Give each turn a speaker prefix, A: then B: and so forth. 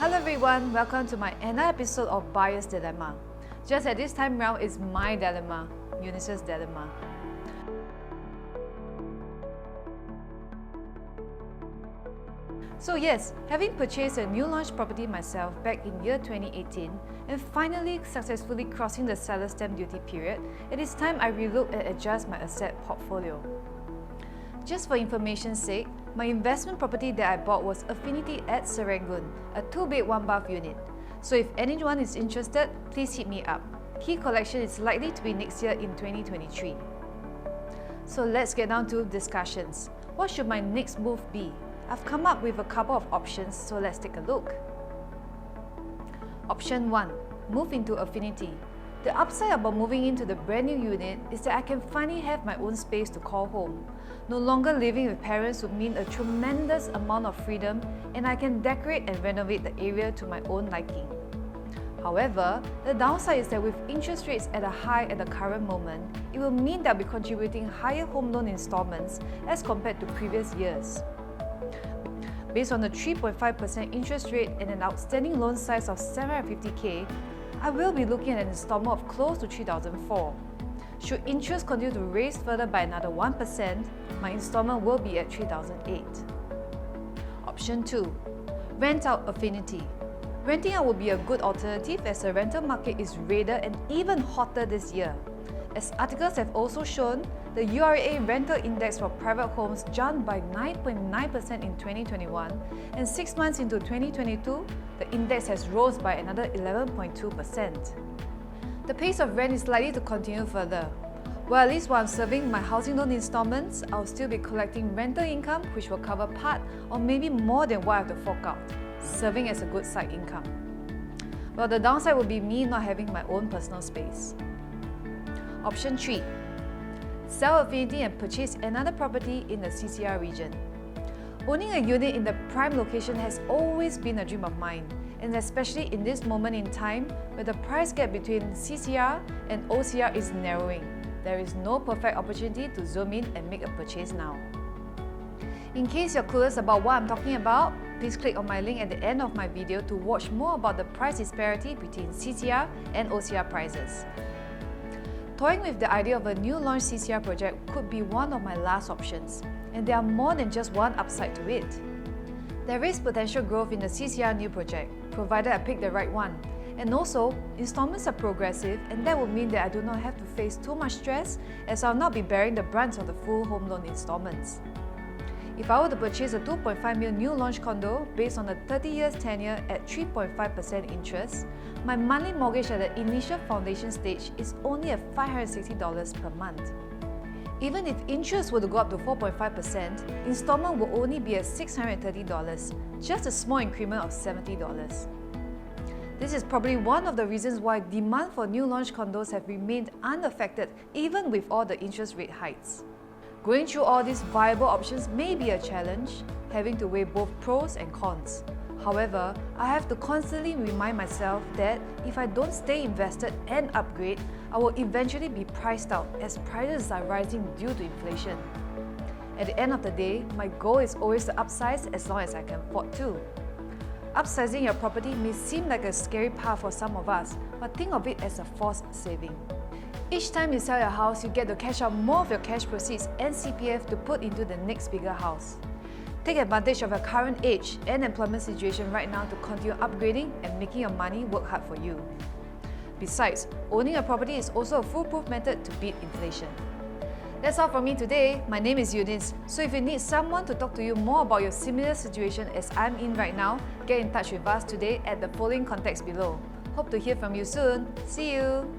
A: Hello everyone, welcome to my another episode of Buyer's Dilemma. Just at this time round, it's my dilemma, Eunice's dilemma. So yes, having purchased a new launch property myself back in year 2018 and finally successfully crossing the seller stamp duty period, it is time I relook and adjust my asset portfolio. Just for information's sake, my investment property that I bought was Affinity at Serangoon, a 2-bed 1-bath unit. So if anyone is interested, please hit me up. Key collection is likely to be next year in 2023. So let's get down to discussions. What should my next move be? I've come up with a couple of options, so let's take a look. Option 1. Move into Affinity. The upside about moving into the brand new unit is that I can finally have my own space to call home. No longer living with parents would mean a tremendous amount of freedom, and I can decorate and renovate the area to my own liking. However, the downside is that with interest rates at a high at the current moment, it will mean that I'll be contributing higher home loan installments as compared to previous years. Based on the 3.5% interest rate and an outstanding loan size of $750,000, I will be looking at an installment of close to $3,004. Should interest continue to raise further by another 1%, my installment will be at $3,008. Option 2. Rent out Affinity. Renting out will be a good alternative as the rental market is redder and even hotter this year. As articles have also shown, the URA rental index for private homes jumped by 9.9% in 2021, and 6 months into 2022, the index has rose by another 11.2%. The pace of rent is likely to continue further. Well, at least while I'm serving my housing loan installments, I'll still be collecting rental income which will cover part or maybe more than what I have to fork out, serving as a good side income. Well, the downside will be me not having my own personal space. Option 3. Sell Affinity and purchase another property in the CCR region. Owning a unit in the prime location has always been a dream of mine, and especially in this moment in time where the price gap between CCR and OCR is narrowing. There is no perfect opportunity to zoom in and make a purchase now. In case you're clueless about what I'm talking about, please click on my link at the end of my video to watch more about the price disparity between CCR and OCR prices. Toying with the idea of a new launch CCR project could be one of my last options, and there are more than just one upside to it. There is potential growth in the CCR new project, provided I pick the right one. And also, installments are progressive, and that would mean that I do not have to face too much stress as I'll not be bearing the brunt of the full home loan installments. If I were to purchase a 2.5 million new launch condo based on a 30 years tenure at 3.5% interest, my monthly mortgage at the initial foundation stage is only at $560 per month. Even if interest were to go up to 4.5%, installment will only be at $630, just a small increment of $70. This is probably one of the reasons why demand for new launch condos have remained unaffected even with all the interest rate hikes. Going through all these viable options may be a challenge, having to weigh both pros and cons. However, I have to constantly remind myself that if I don't stay invested and upgrade, I will eventually be priced out as prices are rising due to inflation. At the end of the day, my goal is always to upsize as long as I can afford to. Upsizing your property may seem like a scary path for some of us, but think of it as a forced saving. Each time you sell your house, you get to cash out more of your cash proceeds and CPF to put into the next bigger house. Take advantage of your current age and employment situation right now to continue upgrading and making your money work hard for you. Besides, owning a property is also a foolproof method to beat inflation. That's all from me today. My name is Eunice, so if you need someone to talk to you more about your similar situation as I'm in right now, get in touch with us today at the following contacts below. Hope to hear from you soon. See you!